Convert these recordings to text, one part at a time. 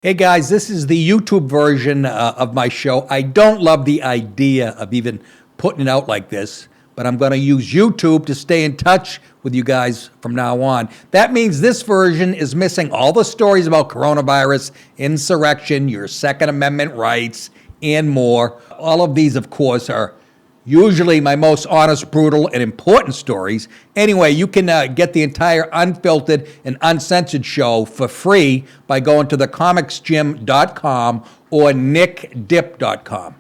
Hey guys, this is the YouTube version of my show. I don't love the idea of even putting it out like this, but I'm going to use YouTube to stay in touch with you guys from now on. That means this version is missing all the stories about coronavirus, insurrection, your Second Amendment rights, and more. All of these, of course, are usually my most honest, brutal, and important stories. Anyway, you can get the entire unfiltered and uncensored show for free by going to thecomicsgym.com or nickdip.com.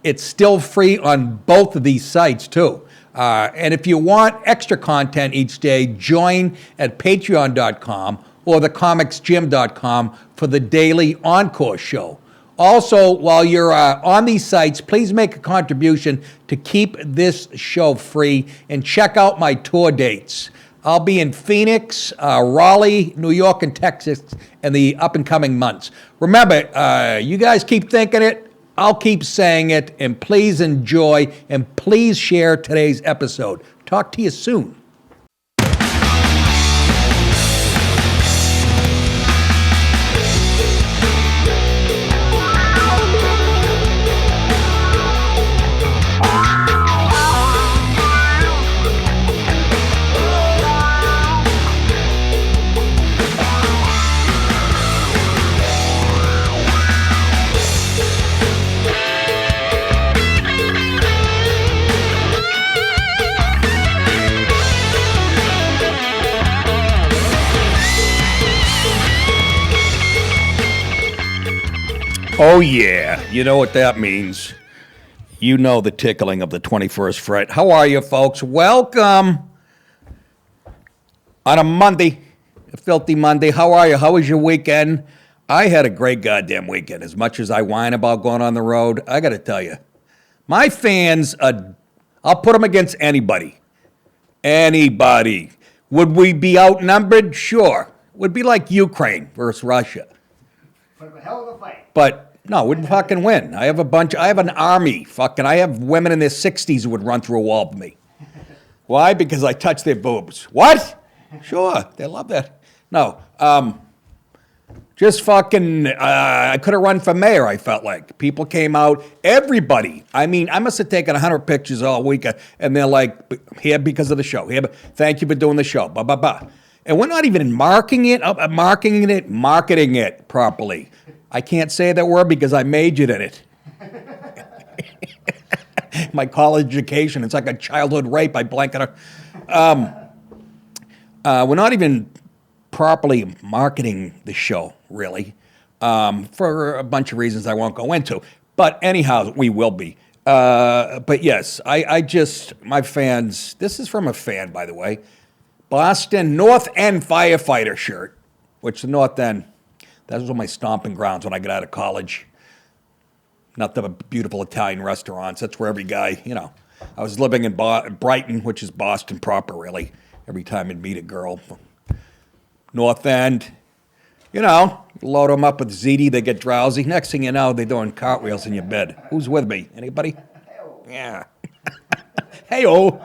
It's still free on both of these sites, too. And if you want extra content each day, join at patreon.com or thecomicsgym.com for the daily Encore show. Also, while you're on these sites, please make a contribution to keep this show free and check out my tour dates. I'll be in Phoenix, Raleigh, New York, and Texas in the up-and-coming months. Remember, you guys keep thinking it, I'll keep saying it, and please enjoy, and please share today's episode. Talk to you soon. Oh, yeah. You know what that means. You know the tickling of the 21st fret. How are you, folks? Welcome on a Monday, a filthy Monday. How are you? How was your weekend? I had a great goddamn weekend. As much as I whine about going on the road, I got to tell you, my fans, I'll put them against anybody. Anybody. Would we be outnumbered? Sure. Would be like Ukraine versus Russia. Put a hell of a fight. But no, we'd fucking win. I have an army. I have women in their 60s who would run through a wall for me. Why? Because I touch their boobs. What? Sure, they love that. No, just fucking, I could have run for mayor, I felt like. People came out, everybody. I mean, I must have taken 100 pictures all week, and they're like, here because of the show. Here, thank you for doing the show, blah, blah, blah. And we're not even marketing it properly. I can't say that word because I majored in it. My college education, it's like a childhood rape. I blanket on. We're not even properly marketing the show, really, for a bunch of reasons I won't go into. But anyhow, we will be. But yes, my fans, this is from a fan, by the way. Boston North End firefighter shirt, which the North End, that was my stomping grounds when I got out of college. Not the beautiful Italian restaurants. That's where every guy, I was living in Brighton, which is Boston proper, really. Every time I'd meet a girl. North End, load them up with ziti, they get drowsy. Next thing you know, they're doing cartwheels in your bed. Who's with me? Anybody? Hey-o. Yeah. Hey-o.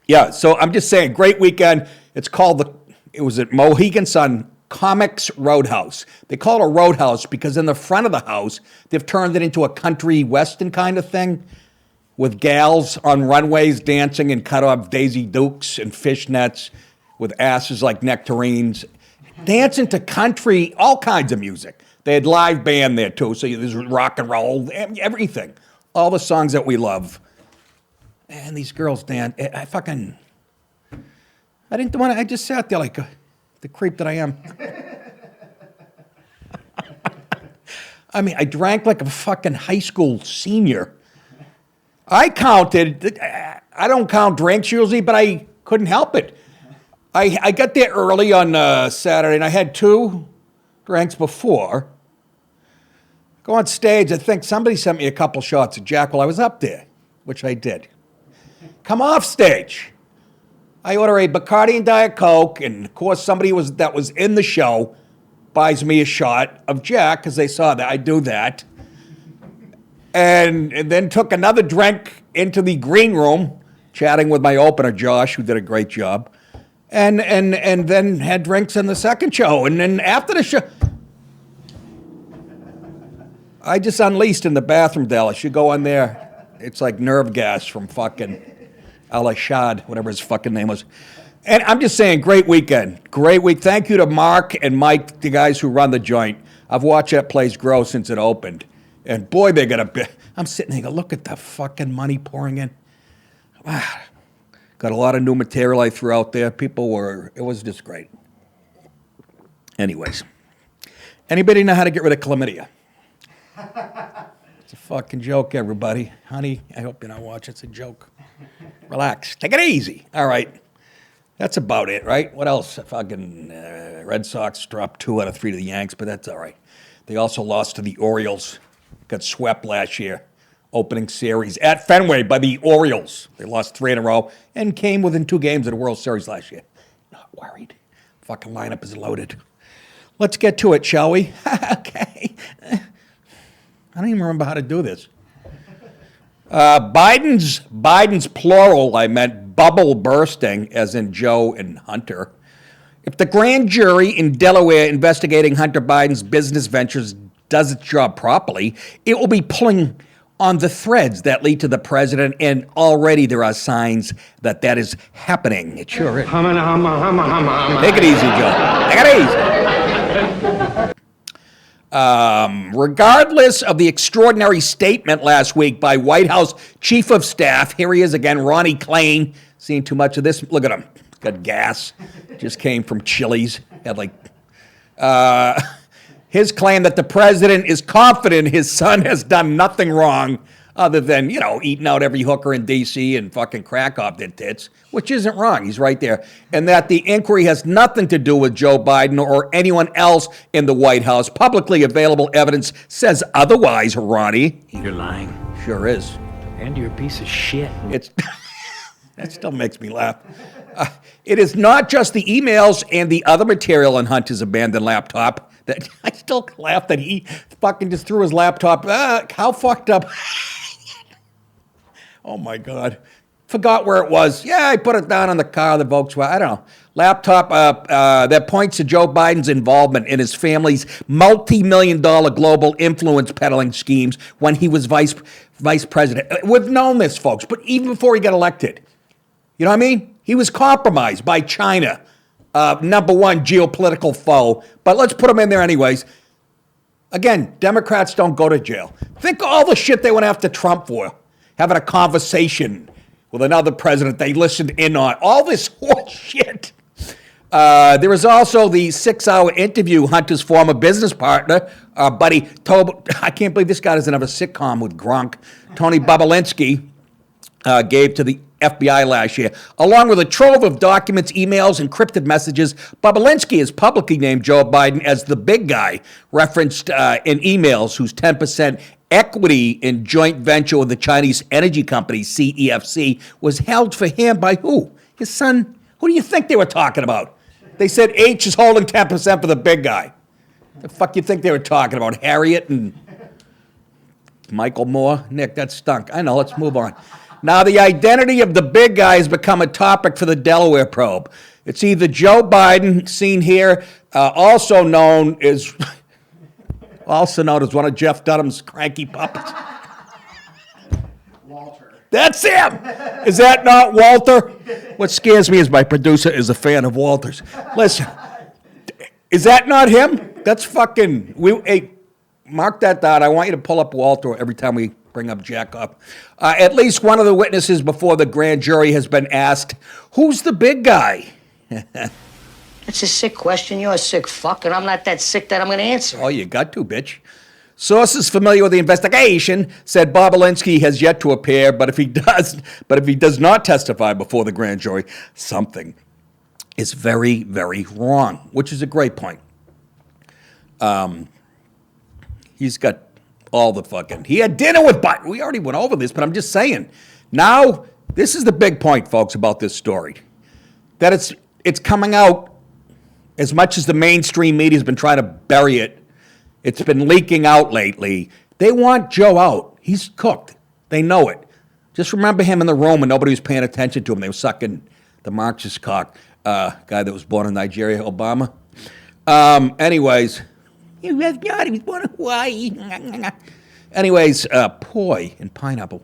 Yeah, so I'm just saying, great weekend. It's called it was at Mohegan Sun Comics Roadhouse. They call it a roadhouse because in the front of the house, they've turned it into a country western kind of thing with gals on runways dancing in cut-off Daisy Dukes and fishnets with asses like nectarines, dancing to country, all kinds of music. They had live band there, too, so there's rock and roll, everything. All the songs that we love. And these girls dance. I just sat there like the creep that I am. I mean, I drank like a fucking high school senior. I counted, I don't count drinks usually, but I couldn't help it. I got there early on Saturday, and I had 2 drinks before. Go on stage, I think somebody sent me a couple shots of Jack while I was up there, which I did. Come off stage. I order a Bacardi and Diet Coke, and of course somebody that was in the show buys me a shot of Jack because they saw that I do that. And then took another drink into the green room, chatting with my opener, Josh, who did a great job. and then had drinks in the second show. And then after the show, I just unleashed in the bathroom, Dallas. You go in there, it's like nerve gas from fucking Al-Ashad, whatever his fucking name was. And I'm just saying, great weekend. Great week. Thank you to Mark and Mike, the guys who run the joint. I've watched that place grow since it opened. And boy, they got a bit. I'm sitting there, look at the fucking money pouring in. Wow. Got a lot of new material I threw out there. It was just great. Anyways, anybody know how to get rid of chlamydia? It's a fucking joke, everybody. Honey, I hope you're not watching. It's a joke. Relax. Take it easy. All right. That's about it, right? What else? Fucking Red Sox dropped 2 out of 3 to the Yanks, but that's all right. They also lost to the Orioles. Got swept last year. Opening series at Fenway by the Orioles. They lost 3 in a row and came within 2 games of the World Series last year. Not worried. Fucking lineup is loaded. Let's get to it, shall we? Okay. I don't even remember how to do this. Biden's plural, I meant bubble bursting, as in Joe and Hunter. If the grand jury in Delaware investigating Hunter Biden's business ventures does its job properly, it will be pulling on the threads that lead to the president, and already there are signs that that is happening. It sure is. Take it easy, Joe. Take it easy. Regardless of the extraordinary statement last week by White House Chief of Staff, here he is again, Ronnie Klain. Seen too much of this? Look at him. Got gas. Just came from Chili's. Had his claim that the president is confident his son has done nothing wrong other than, eating out every hooker in D.C. and fucking crack off their tits, which isn't wrong. He's right there. And that the inquiry has nothing to do with Joe Biden or anyone else in the White House. Publicly available evidence says otherwise, Ronnie. You're lying. Sure is. And you're a piece of shit. That still makes me laugh. It is not just the emails and the other material on Hunter's abandoned laptop. That I still laugh that he fucking just threw his laptop. How fucked up. Oh, my God. Forgot where it was. Yeah, I put it down on the car, the Volkswagen. I don't know. Laptop that points to Joe Biden's involvement in his family's multi-million-dollar global influence peddling schemes when he was vice president. We've known this, folks, but even before he got elected. You know what I mean? He was compromised by China, number one geopolitical foe. But let's put him in there anyways. Again, Democrats don't go to jail. Think of all the shit they went after Trump for. Having a conversation with another president they listened in on. All this horse shit. There was also the 6-hour interview Hunter's former business partner, buddy, I can't believe this guy doesn't have a sitcom with Gronk, Tony Bobulinski, gave to the FBI last year. Along with a trove of documents, emails, encrypted messages, Bobulinski has publicly named Joe Biden as the big guy, referenced in emails, whose 10% equity in joint venture with the Chinese energy company CEFC was held for him by who? His son. Who do you think they were talking about? They said H is holding 10% for the big guy. The fuck you think they were talking about? Harriet and Michael Moore? Nick, that stunk. I know, let's move on. Now, the identity of the big guy has become a topic for the Delaware probe. It's either Joe Biden, seen here, also known as one of Jeff Dunham's cranky puppets. Walter. That's him! Is that not Walter? What scares me is my producer is a fan of Walter's. Listen, is that not him? That's fucking... Hey, mark that down. I want you to pull up Walter every time we bring up Jack up. At least one of the witnesses before the grand jury has been asked, who's the big guy? That's a sick question. You're a sick fuck, and I'm not that sick that I'm going to answer. Oh, you got to, bitch. Sources familiar with the investigation said Bobulinski has yet to appear, but if he does not testify before the grand jury, something is very, very wrong, which is a great point. He's got all the fucking... He had dinner with Biden. We already went over this, but I'm just saying. Now, this is the big point, folks, about this story. That it's coming out. As much as the mainstream media has been trying to bury it, it's been leaking out lately. They want Joe out. He's cooked. They know it. Just remember him in the room when nobody was paying attention to him. They were sucking the Marxist cock. Guy that was born in Nigeria, Obama. Anyways, he was born in Hawaii. Anyways, poi and pineapple.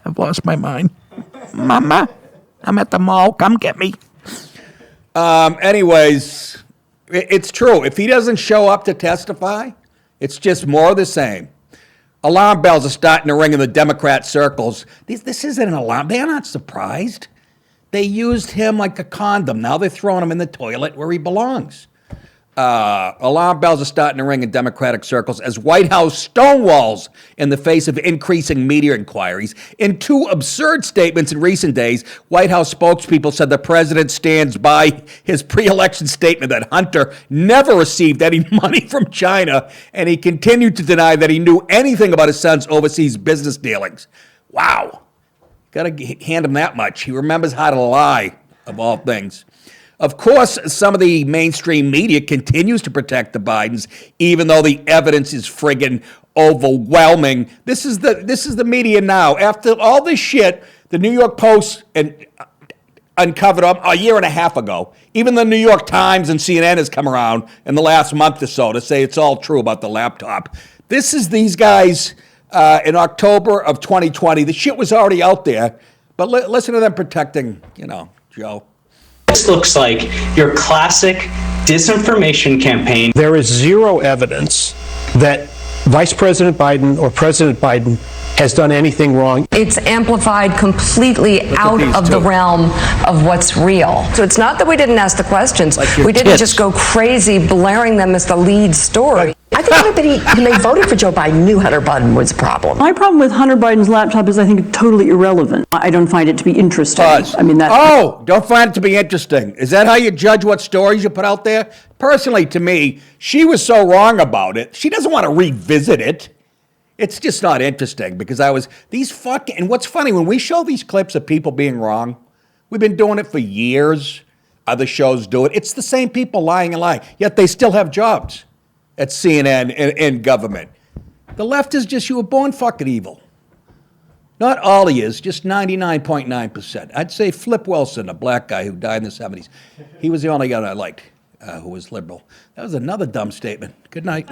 I've lost my mind. Mama, I'm at the mall. Come get me. Anyways, it's true. If he doesn't show up to testify, it's just more of the same. Alarm bells are starting to ring in the Democrat circles. This isn't an alarm. They're not surprised. They used him like a condom. Now they're throwing him in the toilet where he belongs. Alarm bells are starting to ring in Democratic circles as White House stonewalls in the face of increasing media inquiries. In two absurd statements in recent days, White House spokespeople said the president stands by his pre-election statement that Hunter never received any money from China, and he continued to deny that he knew anything about his son's overseas business dealings. Wow. Got to hand him that much. He remembers how to lie, of all things. Of course, some of the mainstream media continues to protect the Bidens, even though the evidence is friggin' overwhelming. This is the media now. After all this shit, the New York Post uncovered a year and a half ago. Even the New York Times and CNN has come around in the last month or so to say it's all true about the laptop. This is these guys in October of 2020. The shit was already out there, but listen to them protecting, Joe. This looks like your classic disinformation campaign. There is zero evidence that Vice President Biden or President Biden has done anything wrong. It's amplified completely out of the realm of what's real. So it's not that we didn't ask the questions. We didn't just go crazy blaring them as the lead story. I think everybody, when they voted for Joe Biden, knew Hunter Biden was a problem. My problem with Hunter Biden's laptop is I think it's totally irrelevant. I don't find it to be interesting. Don't find it to be interesting. Is that how you judge what stories you put out there? Personally, to me, she was so wrong about it. She doesn't want to revisit it. It's just not interesting because and what's funny, when we show these clips of people being wrong, we've been doing it for years. Other shows do it. It's the same people lying and lying, yet they still have jobs at CNN and government. The left is just, you were born fucking evil. Not all he is, just 99.9%. I'd say Flip Wilson, a black guy who died in the 70s. He was the only guy I liked who was liberal. That was another dumb statement. Good night.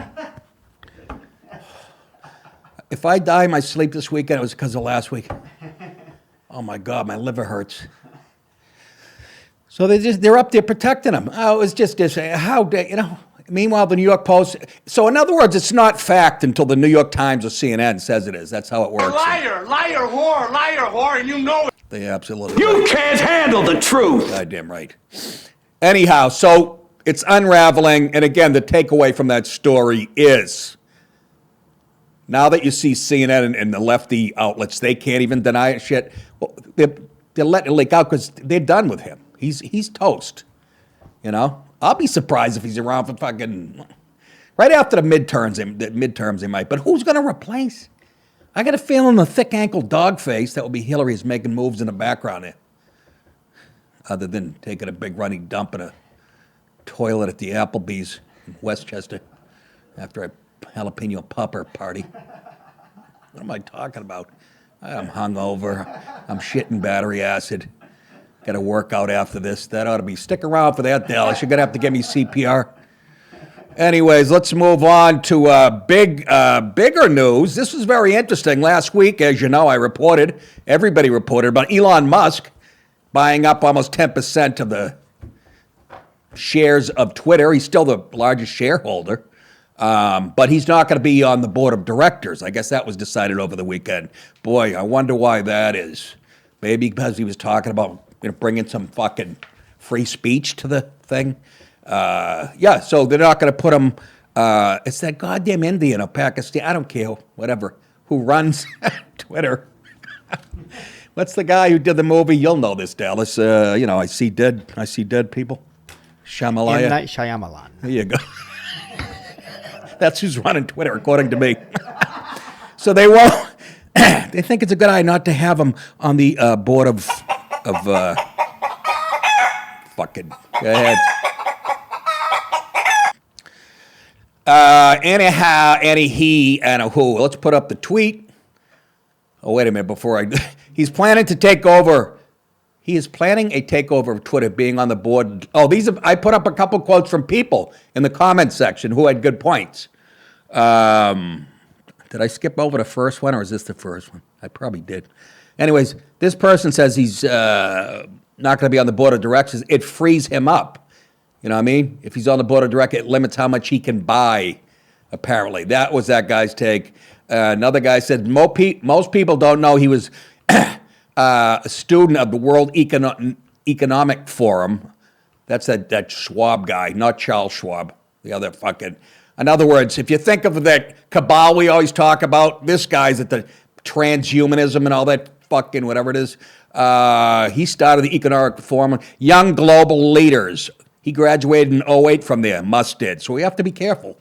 If I die in my sleep this weekend, it was because of last week. Oh my God, my liver hurts. So they're up there protecting him. Oh, it was just this, Meanwhile, the New York Post. So in other words, it's not fact until the New York Times or CNN says it is. That's how it works. Liar, whore, and you know it. They absolutely. You can't handle the truth. Goddamn right. Anyhow, so it's unraveling, and again, the takeaway from that story is, now that you see CNN and the lefty outlets, they can't even deny it. Shit, well, they're letting it leak out because they're done with him. He's toast. I'll be surprised if he's around for fucking right after the midterms. They might. But who's going to replace? I got a feeling the thick ankle dog face that will be Hillary is making moves in the background there. Other than taking a big running dump in a toilet at the Applebee's in Westchester after a jalapeno popper party. What am I talking about? I'm hungover. I'm shitting battery acid. Got to work out after this. That ought to be. Stick around for that, Dallas. You're going to have to give me CPR. Anyways, let's move on to bigger news. This was very interesting. Last week, as you know, everybody reported about Elon Musk buying up almost 10% of the shares of Twitter. He's still the largest shareholder, but he's not going to be on the board of directors. I guess that was decided over the weekend. Boy, I wonder why that is. Maybe because he was talking about bringing some fucking free speech to the thing. So they're not going to put him. It's that goddamn Indian or Pakistan. I don't care, whatever, who runs Twitter. What's the guy who did the movie? You'll know this, Dallas. I see dead people. Shyamalaya. M. Night Shyamalan. There you go. That's who's running Twitter, according to me. So they won't. They think it's a good idea not to have him on the board of fucking. Go ahead. Let's put up the tweet. Oh, wait a minute. He's planning to take over He is planning a takeover of Twitter, being on the board. Oh, I put up a couple quotes from people in the comments section who had good points. Did I skip over the first one, or is this the first one? I probably did. Anyways, this person says he's not going to be on the board of directors. It frees him up. You know what I mean? If he's on the board of directors, it limits how much he can buy, apparently. That was that guy's take. Another guy said most people don't know he was a student of the World Economic Forum. That's that Schwab guy, not Charles Schwab, the other fucking. In other words, if you think of that cabal we always talk about, this guy's at the transhumanism and all that fucking whatever it is. He started the Economic Forum, Young Global Leaders. He graduated in 2008 from there, Musk did. So we have to be careful.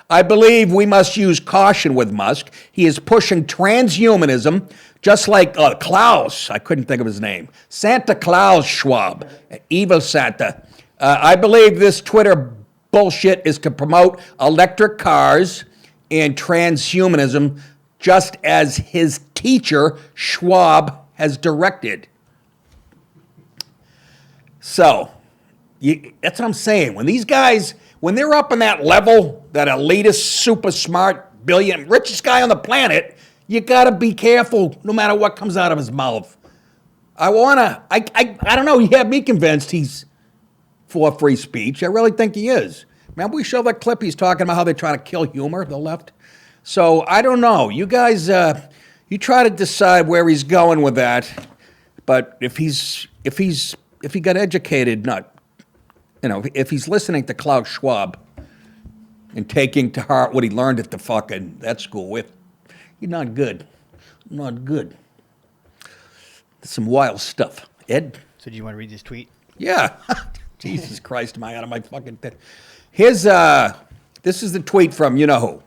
I believe we must use caution with Musk. He is pushing transhumanism, just like Klaus, I couldn't think of his name, Santa Claus Schwab, evil Santa. I believe this Twitter bullshit is to promote electric cars and transhumanism, just as his teacher, Schwab, has directed. So, that's what I'm saying. When these guys, when they're up in that level, that elitist, super smart, richest guy on the planet, you got to be careful no matter what comes out of his mouth. I don't know, he had me convinced he's for free speech. I really think he is. Remember we showed that clip, he's talking about how they're trying to kill humor, the left? So I don't know. You guys, you try to decide where he's going with that. But if he got educated, if he's listening to Klaus Schwab and taking to heart what he learned at that school, you're not good. Not good. That's some wild stuff. Ed? So do you want to read this tweet? Yeah. Jesus Christ, am I out of my fucking thing? This is the tweet from, who?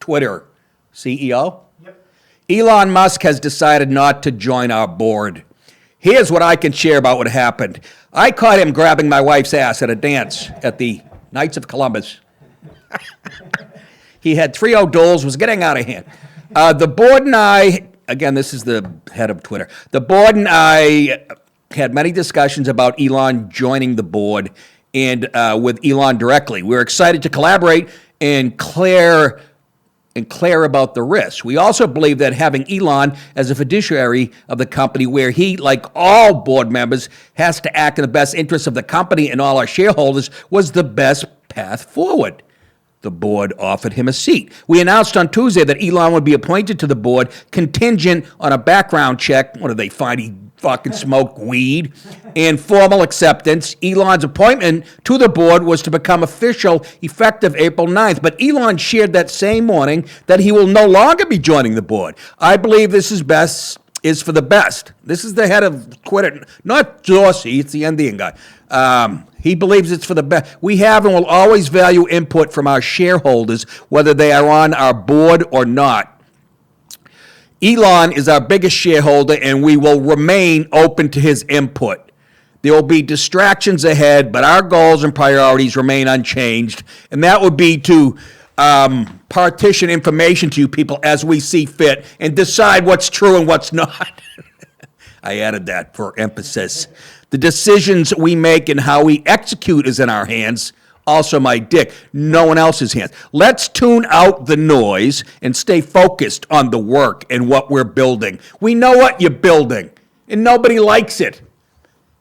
Twitter CEO? Yep. Elon Musk has decided not to join our board. Here's what I can share about what happened. I caught him grabbing my wife's ass at a dance at the Knights of Columbus. He had 3 O'Douls, was getting out of hand. The board and I, again, this is the head of Twitter. The board and I had many discussions about Elon joining the board and with Elon directly. We're excited to collaborate and clear about the risks. We also believe that having Elon as a fiduciary of the company, where he, like all board members, has to act in the best interest of the company and all our shareholders, was the best path forward. The board offered him a seat. We announced on Tuesday that Elon would be appointed to the board contingent on a background check. What did they find? He fucking smoked weed. And formal acceptance. Elon's appointment to the board was to become official effective April 9th. But Elon shared that same morning that he will no longer be joining the board. I believe this is for the best. This is the head of Twitter, not Dorsey, it's the Indian guy. He believes it's for the best. We have and will always value input from our shareholders, whether they are on our board or not. Elon is our biggest shareholder, and we will remain open to his input. There will be distractions ahead, but our goals and priorities remain unchanged, and that would be to partition information to you people as we see fit and decide what's true and what's not. I added that for emphasis. The decisions we make and how we execute is in our hands. Also my dick, no one else's hands. Let's tune out the noise and stay focused on the work and what we're building. We know what you're building, and nobody likes it.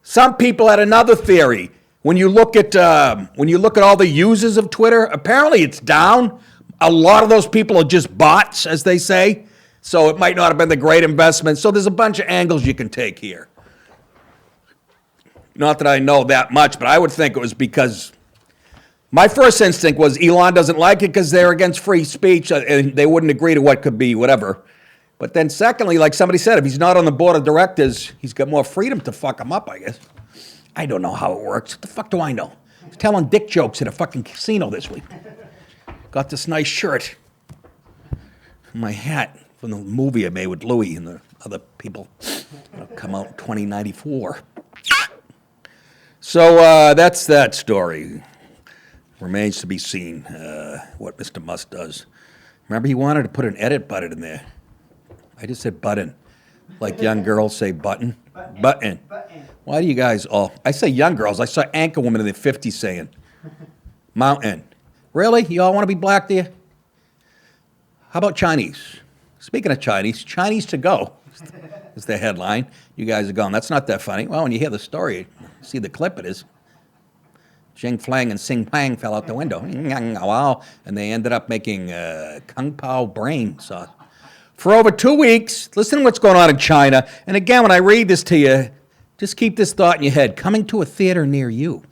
Some people had another theory. When you look at all the users of Twitter, apparently it's down. A lot of those people are just bots, as they say. So it might not have been the great investment. So there's a bunch of angles you can take here. Not that I know that much, but I would think it was because my first instinct was Elon doesn't like it because they're against free speech and they wouldn't agree to what could be whatever. But then secondly, like somebody said, if he's not on the board of directors, he's got more freedom to fuck him up, I guess. I don't know how it works. What the fuck do I know? I was telling dick jokes at a fucking casino this week. Got this nice shirt. My hat from the movie I made with Louis and the other people. It'll come out in 2094. So that's that story. Remains to be seen what Mr. Musk does. Remember, he wanted to put an edit button in there. I just said button. Like young girls say button. Button. Why do you guys all... I say young girls. I saw anchor women in their 50s saying mountain. Really? You all want to be black, do you? How about Chinese? Speaking of Chinese, Chinese to go is the headline. You guys are going, that's not that funny. Well, when you hear the story, see the clip, it is. Jing Flang and Sing Pang fell out the window. Wow. And they ended up making Kung Pao brain sauce. For over 2 weeks, listen to what's going on in China. And again, when I read this to you, just keep this thought in your head. Coming to a theater near you.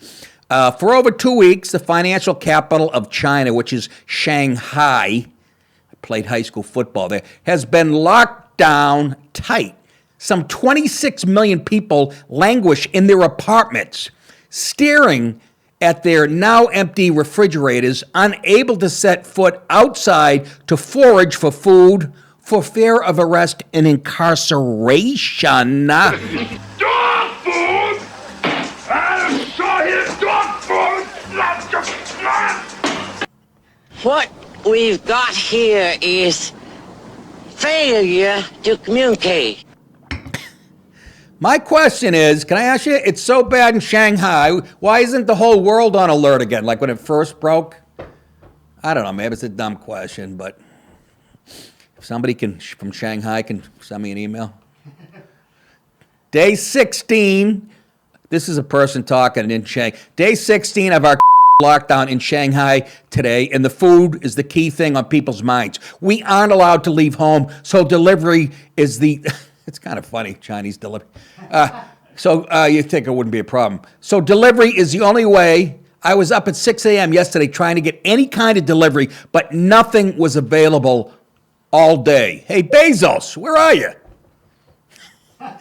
For over 2 weeks, the financial capital of China, which is Shanghai, I played high school football there, has been locked down tight. Some 26 million people languish in their apartments, staring at their now empty refrigerators, unable to set foot outside to forage for food, for fear of arrest and incarceration. Dog food? I saw his dog food! What we've got here is failure to communicate. My question is, can I ask you, it's so bad in Shanghai, why isn't the whole world on alert again, like when it first broke? I don't know, maybe it's a dumb question, but if somebody from Shanghai can send me an email. Day 16, this is a person talking in Shanghai. Day 16 of our lockdown in Shanghai today, and the food is the key thing on people's minds. We aren't allowed to leave home, so delivery is the... It's kind of funny, Chinese delivery. So you think it wouldn't be a problem. So delivery is the only way. I was up at 6 a.m. yesterday trying to get any kind of delivery, but nothing was available all day. Hey, Bezos, where are you?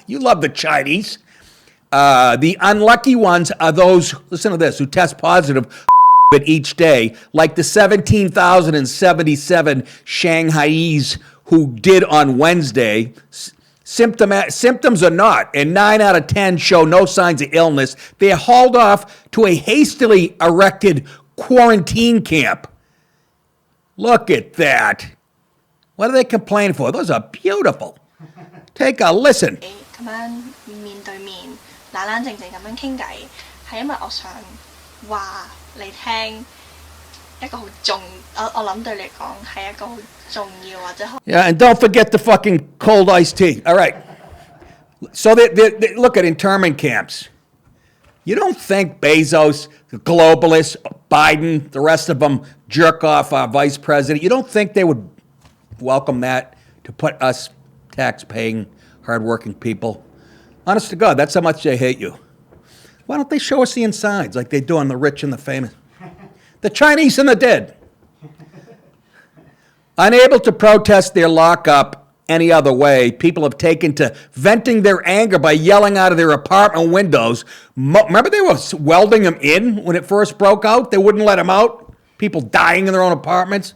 You love the Chinese. The unlucky ones are those, listen to this, who test positive each day, like the 17,077 Shanghaiese who did on Wednesday. Symptoms are not, and 9 out of 10 show no signs of illness. They're hauled off to a hastily erected quarantine camp. Look at that. What are they complaining for? Those are beautiful. Take a listen. 咁樣面對面冷冷靜靜咁樣傾偈，係因為我想話你聽一個好重，我諗對你講係一個好重要或者。Yeah, and don't forget the fucking cold iced tea. All right. So they look at internment camps. You don't think Bezos, the globalists, Biden, the rest of them jerk off our vice president? You don't think they would welcome that to put us tax-paying, hardworking people? Honest to God, that's how much they hate you. Why don't they show us the insides like they do on The Rich and the Famous? The Chinese and the dead. Unable to protest their lockup any other way, people have taken to venting their anger by yelling out of their apartment windows. Remember they were welding them in when it first broke out? They wouldn't let them out? People dying in their own apartments?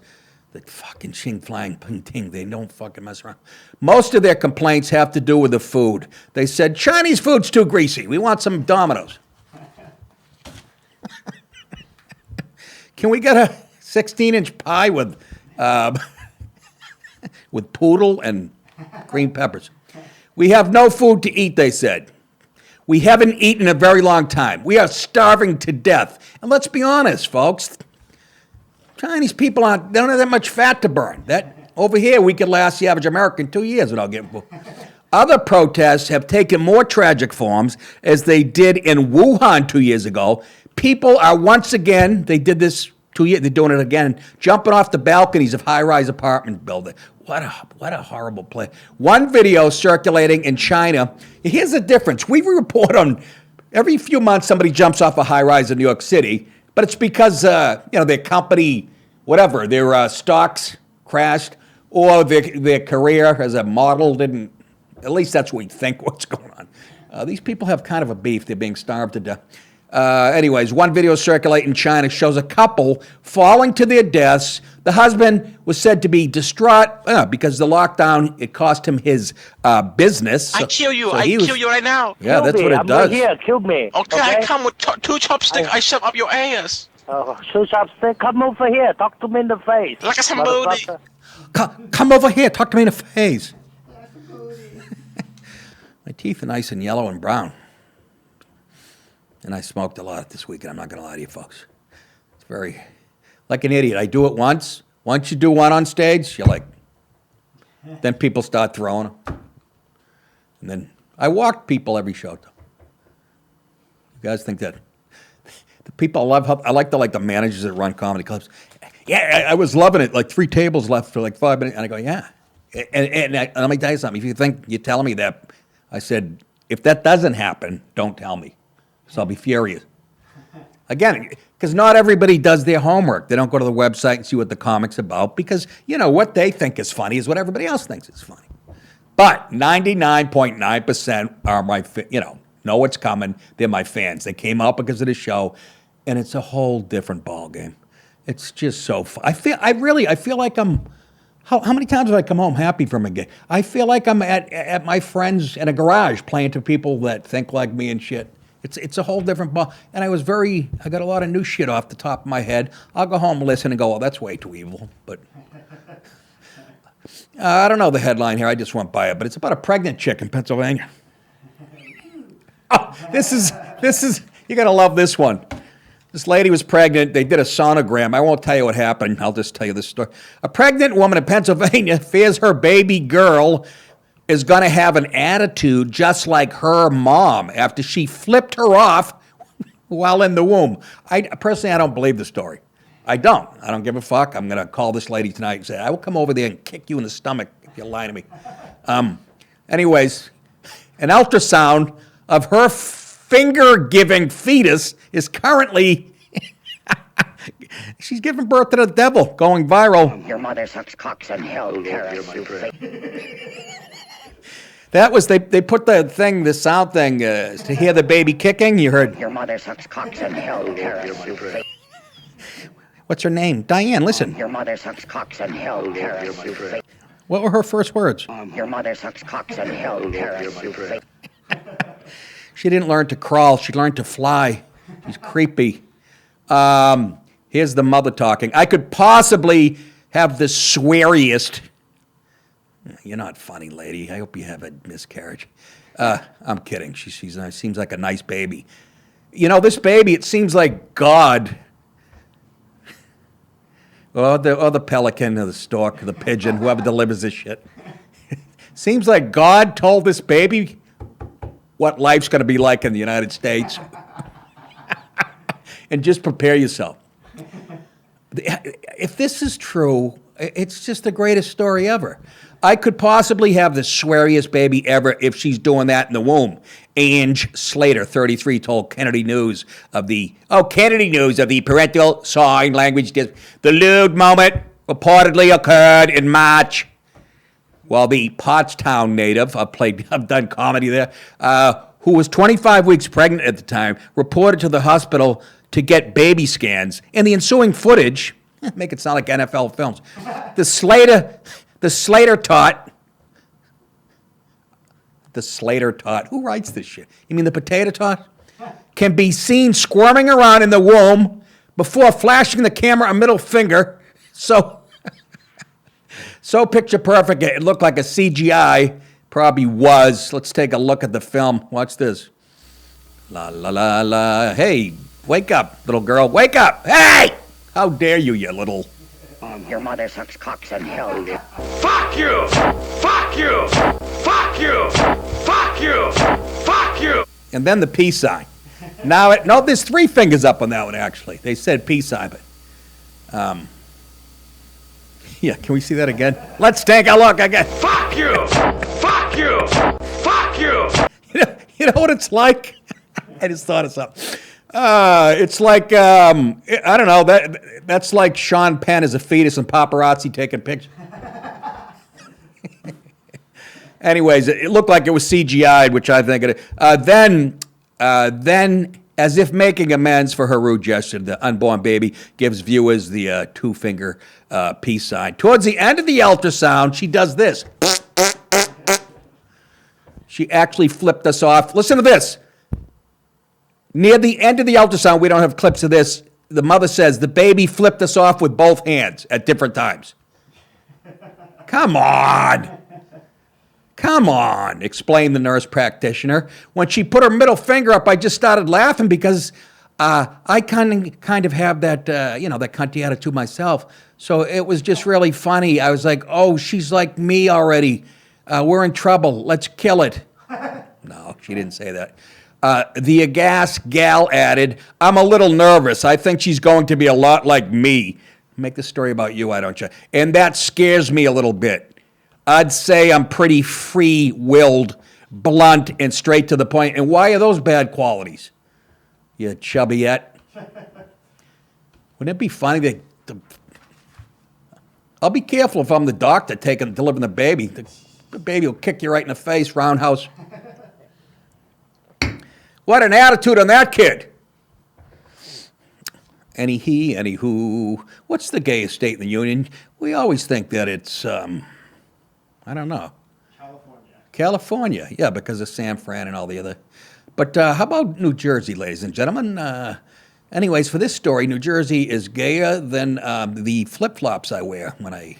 The fucking Xing Flang Ping Ting, they don't fucking mess around. Most of their complaints have to do with the food. They said, Chinese food's too greasy. We want some Domino's. Can we get a 16-inch pie with poodle and green peppers? We have no food to eat, they said. We haven't eaten in a very long time. We are starving to death. And let's be honest, folks. Chinese people they don't have that much fat to burn. That over here, we could last the average American 2 years without getting food. Other protests have taken more tragic forms, as they did in Wuhan 2 years ago. People are once again, they did this 2 years, they're doing it again, jumping off the balconies of high-rise apartment buildings. What a horrible play. One video circulating in China, here's the difference. We report on, every few months somebody jumps off a high-rise in New York City, but it's because, their company, whatever, their stocks crashed, or their career as a model didn't, at least that's what we think what's going on. These people have kind of a beef. They're being starved to death. Anyways, one video circulating in China shows a couple falling to their deaths. The husband was said to be distraught because the lockdown, it cost him his business. I kill you. So I kill you right now. Yeah, that's what it does. Right here, kill me. Okay, I come with 2 chopsticks. I shove up your ass. Oh, 2 chopsticks. Come over here. Talk to me in the face. Like a somebody. Come over here. Talk to me in the face. My teeth are nice and yellow and brown. And I smoked a lot this weekend. I'm not going to lie to you, folks. It's very, like an idiot. I do it once. Once you do one on stage, you're like, then people start throwing them. And then I walk people every show. You guys think that? The people I like the managers that run comedy clubs. Yeah, I was loving it. Like 3 tables left for like 5 minutes. And I go, yeah. And let me tell you something. If you think you're telling me that, I said, if that doesn't happen, don't tell me. So I'll be furious. Again, because not everybody does their homework. They don't go to the website and see what the comic's about because, what they think is funny is what everybody else thinks is funny. But 99.9% are my, know what's coming. They're my fans. They came out because of the show, and it's a whole different ballgame. It's just so fun. I feel like I'm, how many times have I come home happy from a gig? I feel like I'm at my friends in a garage playing to people that think like me and shit. It's a whole different ball. And I got a lot of new shit off the top of my head. I'll go home and listen and go, well, that's way too evil. But I don't know the headline here. I just went by it. But it's about a pregnant chick in Pennsylvania. Oh, this is, you're going to love this one. This lady was pregnant. They did a sonogram. I won't tell you what happened. I'll just tell you this story. A pregnant woman in Pennsylvania fears her baby girl is going to have an attitude just like her mom after she flipped her off while in the womb. I don't believe the story. I don't give a fuck. I'm going to call this lady tonight and say, I will come over there and kick you in the stomach if you lie to me. Anyways, an ultrasound of her finger-giving fetus is currently, she's giving birth to the devil, going viral. Your mother sucks cocks in hell, That was, they put the sound thing to hear the baby kicking. You heard. Your mother sucks cocks in hell, What's her name? Diane, listen. Your mother sucks cocks in hell, What were her first words? Your mother sucks cocks in hell, She didn't learn to crawl. She learned to fly. She's creepy. Here's the mother talking. I could possibly have the sweariest. You're not funny, lady. I hope you have a miscarriage. I'm kidding. She seems like a nice baby. This baby, it seems like God, or the pelican, or the stork, or the pigeon, whoever delivers this shit. Seems like God told this baby what life's going to be like in the United States. And just prepare yourself. If this is true, it's just the greatest story ever. I could possibly have the sweariest baby ever if she's doing that in the womb. Ange Slater, 33, told Kennedy News of the parental sign language. The lewd moment reportedly occurred in March. While the Pottstown native, I've done comedy there, who was 25 weeks pregnant at the time, reported to the hospital to get baby scans. In the ensuing footage, make it sound like NFL films, the Slater tot, who writes this shit? You mean the potato tot? Can be seen squirming around in the womb before flashing the camera a middle finger. So picture perfect. It looked like a CGI. Probably was. Let's take a look at the film. Watch this. La la la la. Hey, wake up, little girl. Wake up. Hey! How dare you, you little... Your mother sucks cocks in hell. Fuck you! Fuck you! Fuck you! Fuck you! Fuck you! And then the peace sign. Now, there's 3 fingers up on that one, actually. They said peace sign, but... Yeah, can we see that again? Let's take a look again. Fuck you! Fuck you! Fuck you! You know what it's like? I just thought of something. It's like, I don't know, that's like Sean Penn as a fetus and paparazzi taking pictures. Anyways, it looked like it was CGI'd, which I think it is. Then, as if making amends for her rude gesture, the unborn baby gives viewers the 2-finger peace sign. Towards the end of the ultrasound, she does this. She actually flipped us off. Listen to this. Near the end of the ultrasound, we don't have clips of this. The mother says the baby flipped us off with both hands at different times. Come on. Come on, explained the nurse practitioner. When she put her middle finger up, I just started laughing because I kind of have that, that cunty attitude myself. So it was just really funny. I was like, oh, she's like me already. We're in trouble. Let's kill it. No, she didn't say that. The aghast gal added, I'm a little nervous. I think she's going to be a lot like me. Make the story about you, why don't you? And that scares me a little bit. I'd say I'm pretty free-willed, blunt, and straight to the point. And why are those bad qualities? You chubbyette. Wouldn't it be funny that I'll be careful if I'm the doctor delivering the baby. The baby will kick you right in the face, roundhouse. What an attitude on that kid. Anywho, what's the gayest state in the union? We always think that it's, I don't know. California, yeah, because of San Fran and all the other. But how about New Jersey, ladies and gentlemen? Anyways, for this story, New Jersey is gayer than the flip-flops I wear when I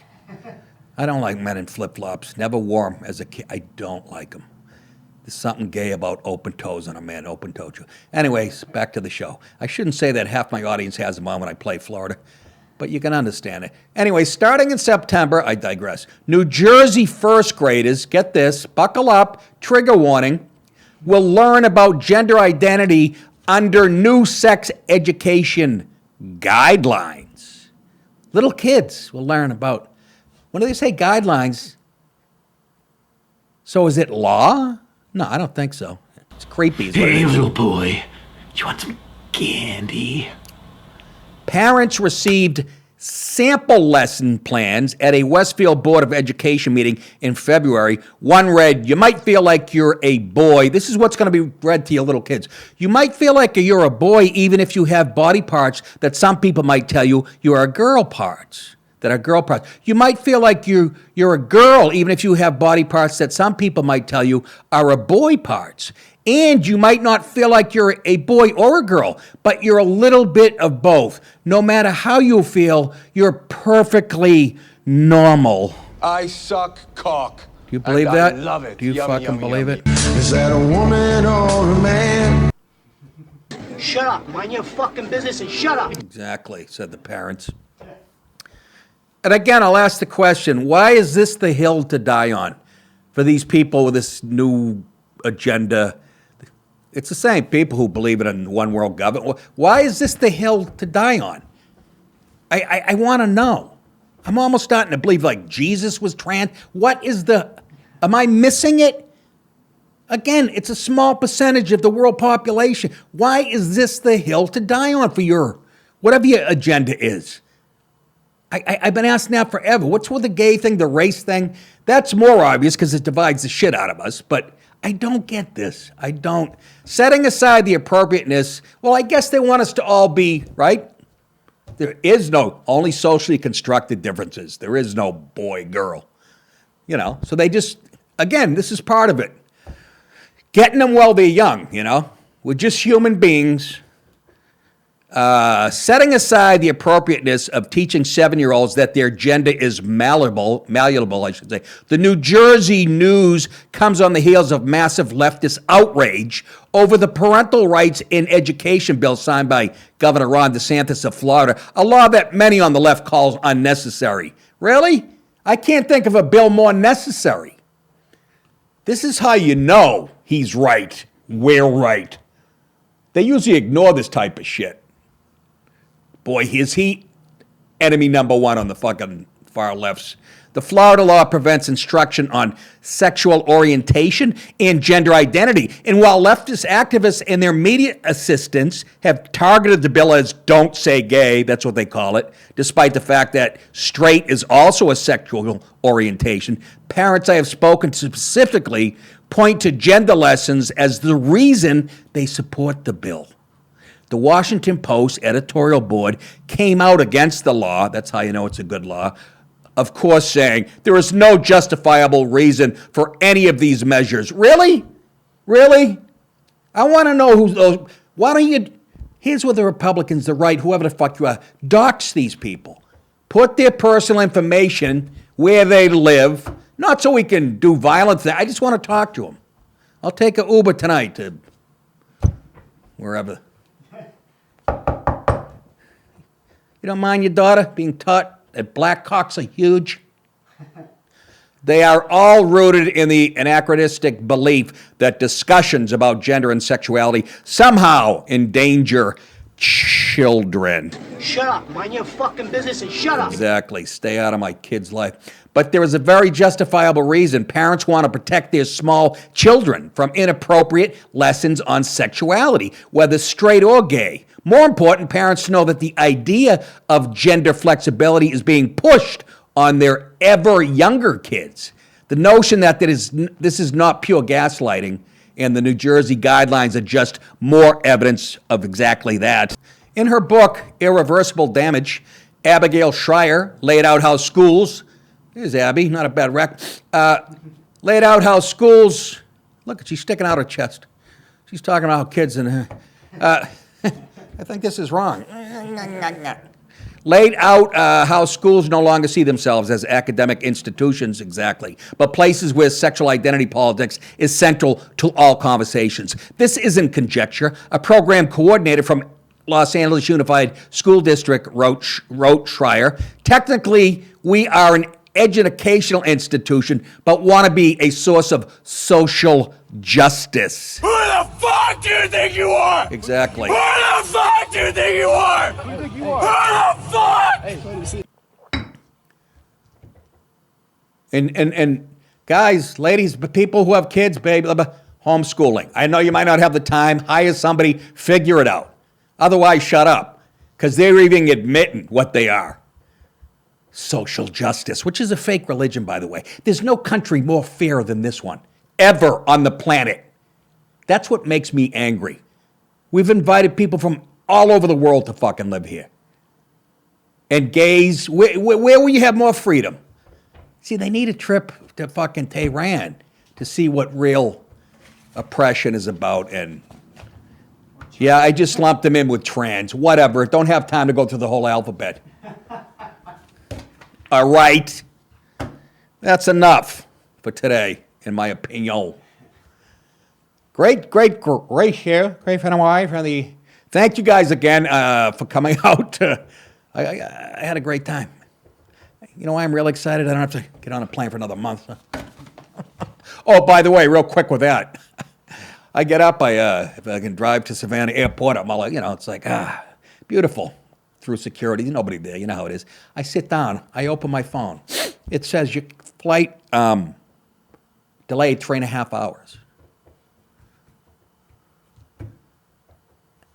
don't like men in flip-flops. Never wore them as a kid. I don't like them. There's something gay about open toes on a man, open-toed shoe. Anyways, back to the show. I shouldn't say that half my audience has them on when I play Florida, but you can understand it. Anyway, starting in September, I digress. New Jersey first graders, get this, buckle up, trigger warning, will learn about gender identity under new sex education guidelines. Little kids will learn about, when do they say guidelines? So is it law? No, I don't think so. It's creepy. Hey, little boy, you want some candy? Parents received sample lesson plans at a Westfield Board of Education meeting in February. One read, you might feel like you're a boy. This is what's going to be read to your little kids. You might feel like you're a boy even if you have body parts that some people might tell you are girl parts. That are girl parts. You might feel like you're a girl even if you have body parts that some people might tell you are a boy parts. And you might not feel like you're a boy or a girl, but you're a little bit of both. No matter how you feel, you're perfectly normal. I suck cock. Do you believe that? I love it. Do you fucking believe it? Is that a woman or a man? Shut up. Mind your fucking business and shut up. Exactly, said the parents. And again, I'll ask the question, why is this the hill to die on for these people with this new agenda? It's the same people who believe in one world government. Why is this the hill to die on? I want to know. I'm almost starting to believe like Jesus was trans. Am I missing it? Again, it's a small percentage of the world population. Why is this the hill to die on for whatever your agenda is? I've been asking that forever. What's with the gay thing, the race thing? That's more obvious because it divides the shit out of us, but I don't get this. I don't. Setting aside the appropriateness, well, I guess they want us to all be, right? There is only socially constructed differences. There is no boy, girl. So they just, again, this is part of it. Getting them while they're young, We're just human beings. Setting aside the appropriateness of teaching 7-year-olds that their gender is malleable, I should say. The New Jersey news comes on the heels of massive leftist outrage over the parental rights in education bill signed by Governor Ron DeSantis of Florida, a law that many on the left calls unnecessary. Really? I can't think of a bill more necessary. This is how you know he's right, we're right. They usually ignore this type of shit. Boy, is he enemy number one on the fucking far lefts. The Florida law prevents instruction on sexual orientation and gender identity. And while leftist activists and their media assistants have targeted the bill as don't say gay, that's what they call it, despite the fact that straight is also a sexual orientation, parents I have spoken to specifically point to gender lessons as the reason they support the bill. The Washington Post editorial board came out against the law, that's how you know it's a good law, of course saying there is no justifiable reason for any of these measures. Really? Really? I want to know who those, why don't you, here's where the Republicans, the right, whoever the fuck you are, dox these people. Put their personal information, where they live, Not so we can do violent things. I just want to talk to him. I'll take an Uber tonight to wherever. You don't mind your daughter being taught that black cocks are huge? They are all rooted in the anachronistic belief that discussions about gender and sexuality somehow endanger children. Shut up. Mind your fucking business and shut up. Exactly. Stay out of my kid's life. But there is a very justifiable reason parents want to protect their small children from inappropriate lessons on sexuality, whether straight or gay. More important, parents know that the idea of gender flexibility is being pushed on their ever younger kids. The notion that this is not pure gaslighting and the New Jersey guidelines are just more evidence of exactly that. In her book, Irreversible Damage, Abigail Schreier laid out how schools, there's Abby, not a bad wreck, laid out how schools, look, she's sticking out her chest. She's talking about how kids and, I think this is wrong. Laid out how schools no longer see themselves as academic institutions exactly, but places where sexual identity politics is central to all conversations. This isn't conjecture. A program coordinator from Los Angeles Unified School District wrote Schreier. Technically, we are an educational institution, but want to be a source of social justice. Who the fuck do you think you are? Exactly. Who the fuck do you think you are? Who the fuck? And guys, ladies, people who have kids, baby, homeschooling. I know you might not have the time. Hire somebody, figure it out. Otherwise, shut up, because they're even admitting what they are. Social justice, which is a fake religion, by the way. There's no country more fair than this one, ever on the planet. That's what makes me angry. We've invited people from all over the world to fucking live here. And gays, where will you have more freedom? See, they need a trip to fucking Tehran to see what real oppression is about. And yeah, I just lumped them in with trans. Whatever. Don't have time to go through the whole alphabet. All right. That's enough for today, in my opinion. Great here. Great friend of mine. Thank you guys again for coming out. I had a great time. You know why I'm really excited? I don't have to get on a plane for another month. Oh, by the way, real quick with that. I get up, if I can drive to Savannah Airport, I'm all like, it's like, beautiful. Through security, there's nobody there, you know how it is. I sit down, I open my phone. It says your flight delayed 3.5 hours.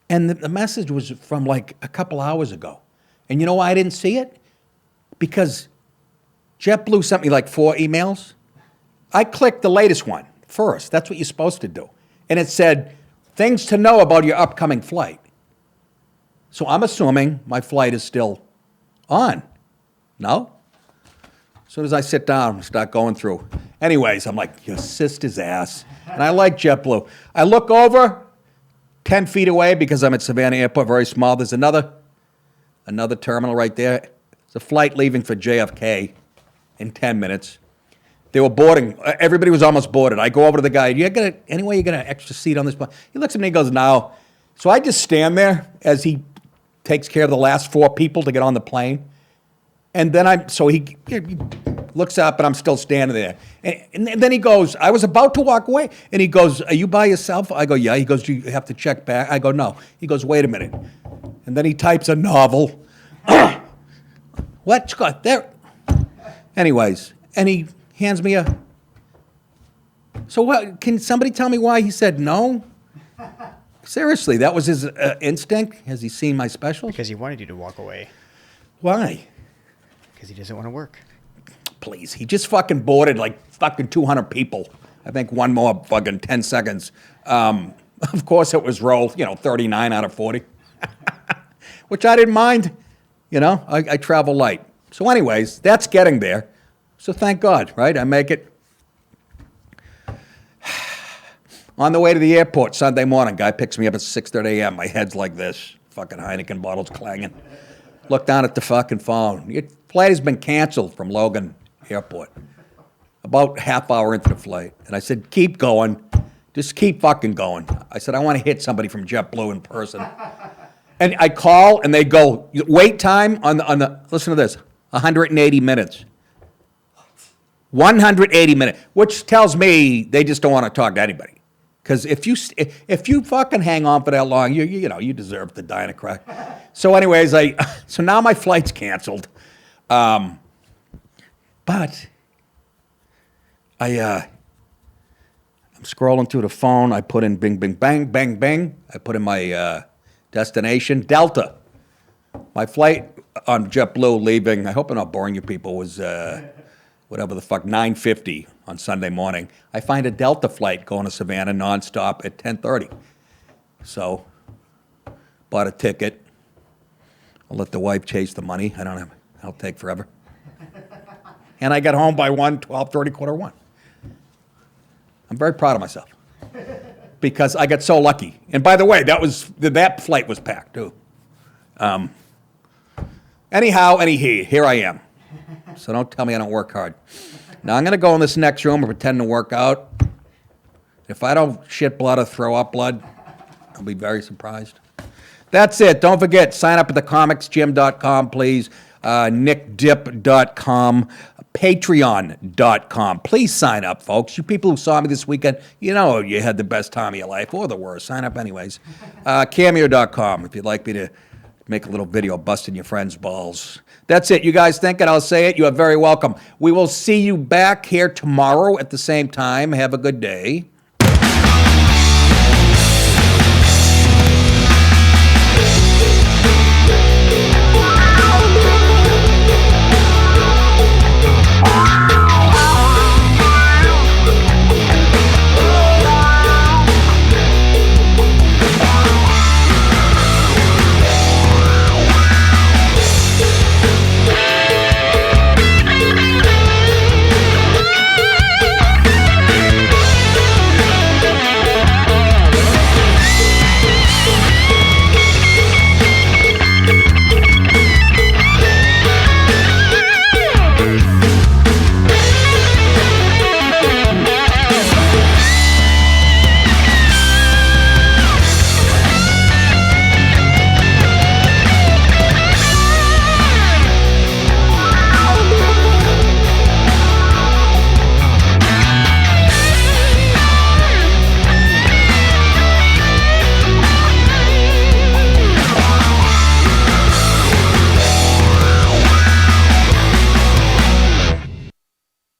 And the message was from like a couple hours ago. And you know why I didn't see it? Because JetBlue sent me like 4 emails. I clicked the latest one first. That's what you're supposed to do. And it said, things to know about your upcoming flight. So I'm assuming my flight is still on. No? As soon as I sit down and start going through. Anyways, I'm like, your sister's ass. And I like JetBlue. I look over 10 feet away because I'm at Savannah Airport, very small. There's another terminal right there. It's a flight leaving for JFK in 10 minutes. They were boarding. Everybody was almost boarded. I go over to the guy. Anyway, you got an extra seat on this plane? He looks at me and goes, no. So I just stand there as he takes care of the last 4 people to get on the plane. And then he looks up and I'm still standing there. And then he goes, I was about to walk away. And he goes, are you by yourself? I go, yeah. He goes, do you have to check back? I go, no. He goes, wait a minute. And then he types a novel. What, Scott? There. Anyways, and he hands me so what, can somebody tell me why he said no? Seriously, that was his instinct? Has he seen my specials? Because he wanted you to walk away. Why? Because he doesn't want to work. Please, he just fucking boarded like fucking 200 people. I think one more fucking 10 seconds. Of course it was roll, 39 out of 40. Which I didn't mind. I travel light. So anyways, that's getting there. So thank God, right? I make it. On the way to the airport Sunday morning, guy picks me up at 6:30 a.m. My head's like this. Fucking Heineken bottles clanging. Look down at the fucking phone. Your flight has been canceled from Logan Airport. about half hour into the flight. And I said, keep going. Just keep fucking going. I said, I want to hit somebody from JetBlue in person. And I call, and they go, wait time on the listen to this, 180 minutes. 180 minutes, which tells me they just don't want to talk to anybody. Because if you fucking hang on for that long, you deserve to die in a crash. So anyways, so now my flight's canceled. But I'm scrolling through the phone. I put in bing, bing, bang, bang, bang. I put in my destination, Delta. My flight on JetBlue leaving, I hope I'm not boring you people, was whatever the fuck, 9:50 on Sunday morning. I find a Delta flight going to Savannah nonstop at 10:30. So, bought a ticket. I'll let the wife chase the money. I'll take forever. And I got home by 12:30, 1:45. I'm very proud of myself because I got so lucky. And by the way, that flight was packed too. Anyhow, here I am. So don't tell me I don't work hard. Now I'm going to go in this next room and pretend to work out. If I don't shit blood or throw up blood, I'll be very surprised. That's it. Don't forget, sign up at thecomicsgym.com, please. nickdip.com, patreon.com. Please sign up, folks. You people who saw me this weekend, you had the best time of your life, or the worst. Sign up anyways. Cameo.com if you'd like me to make a little video busting your friends' balls. That's it. You guys think it, I'll say it. You are very welcome. We will see you back here tomorrow at the same time. Have a good day.